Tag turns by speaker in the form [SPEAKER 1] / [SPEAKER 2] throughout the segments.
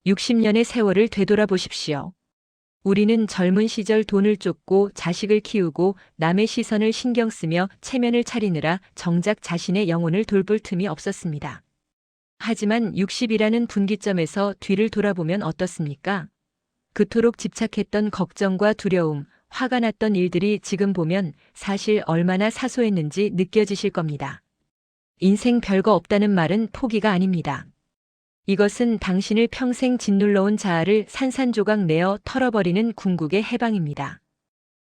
[SPEAKER 1] 60년의 세월을 되돌아보십시오. 우리는 젊은 시절 돈을 쫓고 자식을 키우고 남의 시선을 신경 쓰며 체면을 차리느라 정작 자신의 영혼을 돌볼 틈이 없었습니다. 하지만 60이라는 분기점에서 뒤를 돌아보면 어떻습니까? 그토록 집착했던 걱정과 두려움, 화가 났던 일들이 지금 보면 사실 얼마나 사소했는지 느껴지실 겁니다. 인생 별거 없다는 말은 포기가 아닙니다. 이것은 당신을 평생 짓눌러온 자아를 산산조각 내어 털어버리는 궁극의 해방입니다.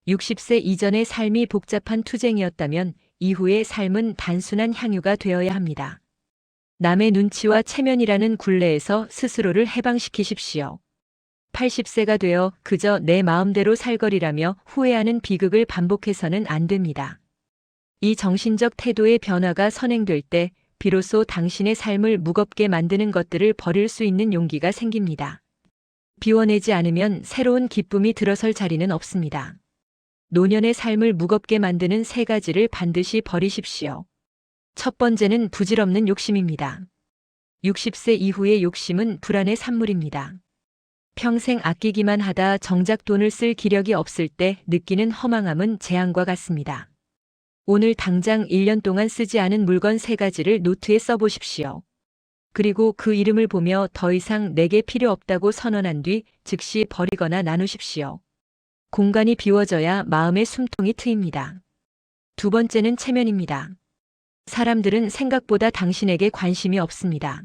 [SPEAKER 1] 60세 이전의 삶이 복잡한 투쟁이었다면 이후의 삶은 단순한 향유가 되어야 합니다. 남의 눈치와 체면이라는 굴레에서 스스로를 해방시키십시오. 80세가 되어 그저 내 마음대로 살거리라며 후회하는 비극을 반복해서는 안 됩니다. 이 정신적 태도의 변화가 선행될 때 비로소 당신의 삶을 무겁게 만드는 것들을 버릴 수 있는 용기가 생깁니다. 비워내지 않으면 새로운 기쁨이 들어설 자리는 없습니다. 노년의 삶을 무겁게 만드는 세 가지를 반드시 버리십시오. 첫 번째는 부질없는 욕심입니다. 60세 이후의 욕심은 불안의 산물입니다. 평생 아끼기만 하다 정작 돈을 쓸 기력이 없을 때 느끼는 허망함은 재앙과 같습니다. 오늘 당장 1년 동안 쓰지 않은 물건 3가지를 노트에 써보십시오. 그리고 그 이름을 보며 더 이상 내게 필요 없다고 선언한 뒤 즉시 버리거나 나누십시오. 공간이 비워져야 마음의 숨통이 트입니다. 두 번째는 체면입니다. 사람들은 생각보다 당신에게 관심이 없습니다.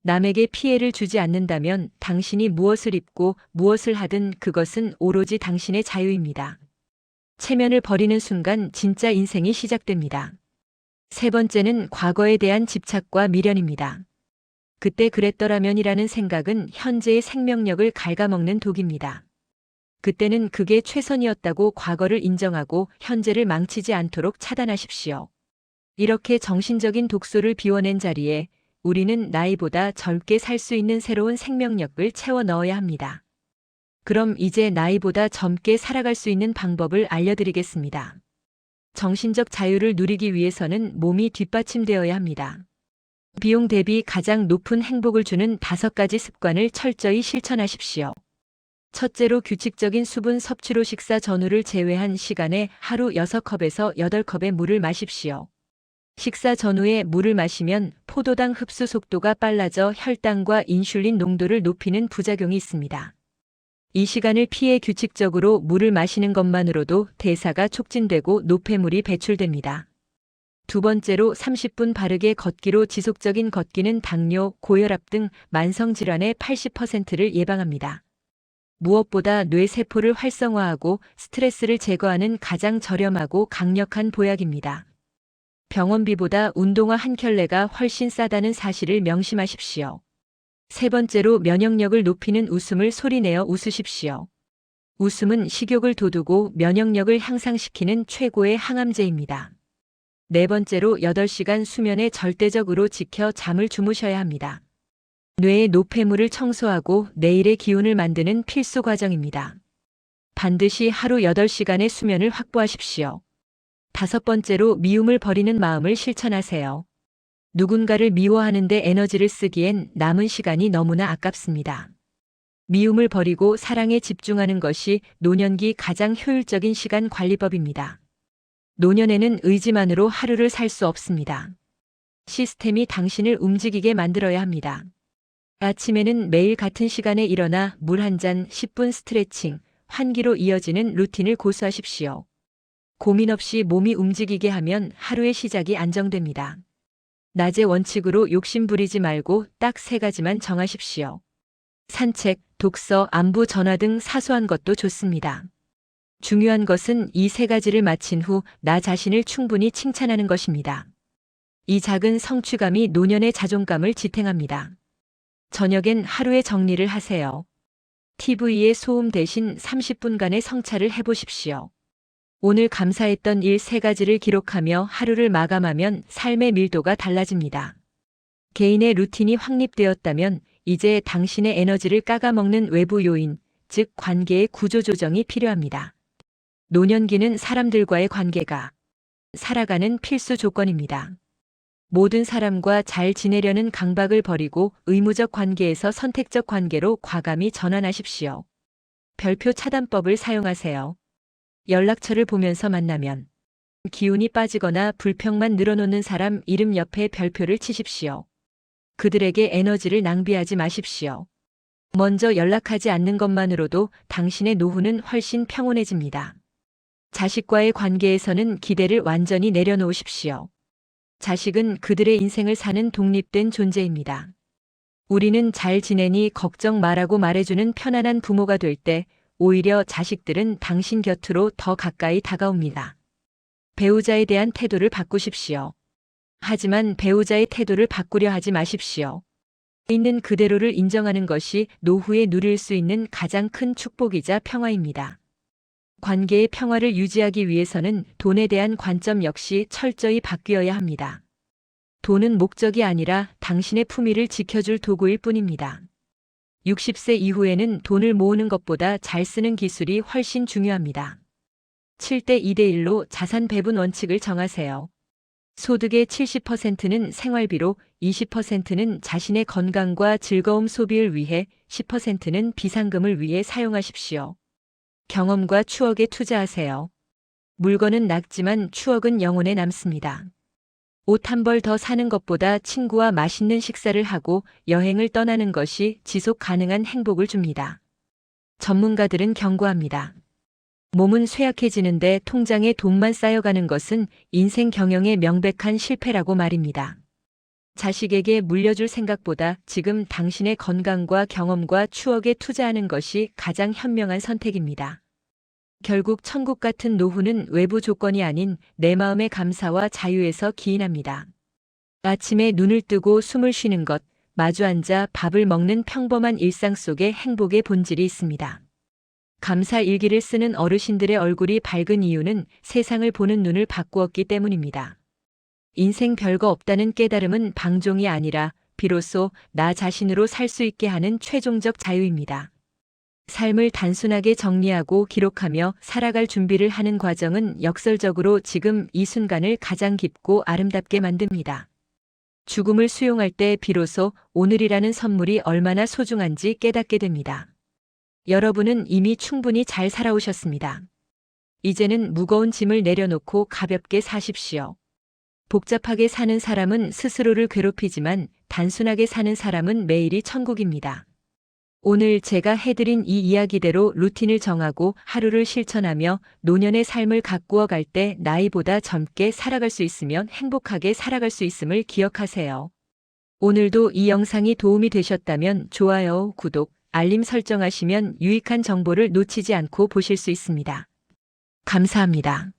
[SPEAKER 1] 남에게 피해를 주지 않는다면 당신이 무엇을 입고 무엇을 하든 그것은 오로지 당신의 자유입니다. 체면을 버리는 순간 진짜 인생이 시작됩니다. 세 번째는 과거에 대한 집착과 미련입니다. 그때 그랬더라면이라는 생각은 현재의 생명력을 갉아먹는 독입니다. 그때는 그게 최선이었다고 과거를 인정하고 현재를 망치지 않도록 차단하십시오. 이렇게 정신적인 독소를 비워낸 자리에 우리는 나이보다 젊게 살 수 있는 새로운 생명력을 채워 넣어야 합니다. 그럼 이제 나이보다 젊게 살아갈 수 있는 방법을 알려드리겠습니다. 정신적 자유를 누리기 위해서는 몸이 뒷받침되어야 합니다. 비용 대비 가장 높은 행복을 주는 5가지 습관을 철저히 실천하십시오. 첫째로 규칙적인 수분 섭취로 식사 전후를 제외한 시간에 하루 6컵에서 8컵의 물을 마십시오. 식사 전후에 물을 마시면 포도당 흡수 속도가 빨라져 혈당과 인슐린 농도를 높이는 부작용이 있습니다. 이 시간을 피해 규칙적으로 물을 마시는 것만으로도 대사가 촉진되고 노폐물이 배출됩니다. 두 번째로 30분 바르게 걷기로 지속적인 걷기는 당뇨, 고혈압 등 만성질환의 80%를 예방합니다. 무엇보다 뇌세포를 활성화하고 스트레스를 제거하는 가장 저렴하고 강력한 보약입니다. 병원비보다 운동화 한 켤레가 훨씬 싸다는 사실을 명심하십시오. 세 번째로 면역력을 높이는 웃음을 소리내어 웃으십시오. 웃음은 식욕을 돋우고 면역력을 향상시키는 최고의 항암제입니다. 네 번째로 8시간 수면에 절대적으로 지켜 잠을 주무셔야 합니다. 뇌의 노폐물을 청소하고 내일의 기운을 만드는 필수 과정입니다. 반드시 하루 8시간의 수면을 확보하십시오. 5번째로 미움을 버리는 마음을 실천하세요. 누군가를 미워하는데 에너지를 쓰기엔 남은 시간이 너무나 아깝습니다. 미움을 버리고 사랑에 집중하는 것이 노년기 가장 효율적인 시간 관리법입니다. 노년에는 의지만으로 하루를 살 수 없습니다. 시스템이 당신을 움직이게 만들어야 합니다. 아침에는 매일 같은 시간에 일어나 물 한 잔, 10분 스트레칭, 환기로 이어지는 루틴을 고수하십시오. 고민 없이 몸이 움직이게 하면 하루의 시작이 안정됩니다. 낮에 원칙으로 욕심 부리지 말고 딱 3가지만 정하십시오. 산책, 독서, 안부 전화 등 사소한 것도 좋습니다. 중요한 것은 이 3가지를 마친 후 나 자신을 충분히 칭찬하는 것입니다. 이 작은 성취감이 노년의 자존감을 지탱합니다. 저녁엔 하루의 정리를 하세요. TV의 소음 대신 30분간의 성찰을 해보십시오. 오늘 감사했던 일 3가지를 기록하며 하루를 마감하면 삶의 밀도가 달라집니다. 개인의 루틴이 확립되었다면 이제 당신의 에너지를 깎아먹는 외부 요인, 즉 관계의 구조조정이 필요합니다. 노년기는 사람들과의 관계가 살아가는 필수 조건입니다. 모든 사람과 잘 지내려는 강박을 버리고 의무적 관계에서 선택적 관계로 과감히 전환하십시오. 별표 차단법을 사용하세요. 연락처를 보면서 만나면 기운이 빠지거나 불평만 늘어놓는 사람 이름 옆에 별표를 치십시오. 그들에게 에너지를 낭비하지 마십시오. 먼저 연락하지 않는 것만으로도 당신의 노후는 훨씬 평온해집니다. 자식과의 관계에서는 기대를 완전히 내려놓으십시오. 자식은 그들의 인생을 사는 독립된 존재입니다. 우리는 잘 지내니 걱정 말라고 말해주는 편안한 부모가 될 때 오히려 자식들은 당신 곁으로 더 가까이 다가옵니다. 배우자에 대한 태도를 바꾸십시오. 하지만 배우자의 태도를 바꾸려 하지 마십시오. 있는 그대로를 인정하는 것이 노후에 누릴 수 있는 가장 큰 축복이자 평화입니다. 관계의 평화를 유지하기 위해서는 돈에 대한 관점 역시 철저히 바뀌어야 합니다. 돈은 목적이 아니라 당신의 품위를 지켜줄 도구일 뿐입니다. 60세 이후에는 돈을 모으는 것보다 잘 쓰는 기술이 훨씬 중요합니다. 7대 2대 1로 자산 배분 원칙을 정하세요. 소득의 70%는 생활비로, 20%는 자신의 건강과 즐거움 소비를 위해, 10%는 비상금을 위해 사용하십시오. 경험과 추억에 투자하세요. 물건은 낡지만 추억은 영혼에 남습니다. 옷 한 벌 더 사는 것보다 친구와 맛있는 식사를 하고 여행을 떠나는 것이 지속 가능한 행복을 줍니다. 전문가들은 경고합니다. 몸은 쇠약해지는데 통장에 돈만 쌓여가는 것은 인생 경영의 명백한 실패라고 말입니다. 자식에게 물려줄 생각보다 지금 당신의 건강과 경험과 추억에 투자하는 것이 가장 현명한 선택입니다. 결국 천국 같은 노후는 외부 조건이 아닌 내 마음의 감사와 자유에서 기인합니다. 아침에 눈을 뜨고 숨을 쉬는 것, 마주 앉아 밥을 먹는 평범한 일상 속에 행복의 본질이 있습니다. 감사 일기를 쓰는 어르신들의 얼굴이 밝은 이유는 세상을 보는 눈을 바꾸었기 때문입니다. 인생 별거 없다는 깨달음은 방종이 아니라 비로소 나 자신으로 살 수 있게 하는 최종적 자유입니다. 삶을 단순하게 정리하고 기록하며 살아갈 준비를 하는 과정은 역설적으로 지금 이 순간을 가장 깊고 아름답게 만듭니다. 죽음을 수용할 때 비로소 오늘이라는 선물이 얼마나 소중한지 깨닫게 됩니다. 여러분은 이미 충분히 잘 살아오셨습니다. 이제는 무거운 짐을 내려놓고 가볍게 사십시오. 복잡하게 사는 사람은 스스로를 괴롭히지만 단순하게 사는 사람은 매일이 천국입니다. 오늘 제가 해드린 이 이야기대로 루틴을 정하고 하루를 실천하며 노년의 삶을 가꾸어 갈 때 나이보다 젊게 살아갈 수 있으면 행복하게 살아갈 수 있음을 기억하세요. 오늘도 이 영상이 도움이 되셨다면 좋아요, 구독, 알림 설정하시면 유익한 정보를 놓치지 않고 보실 수 있습니다. 감사합니다.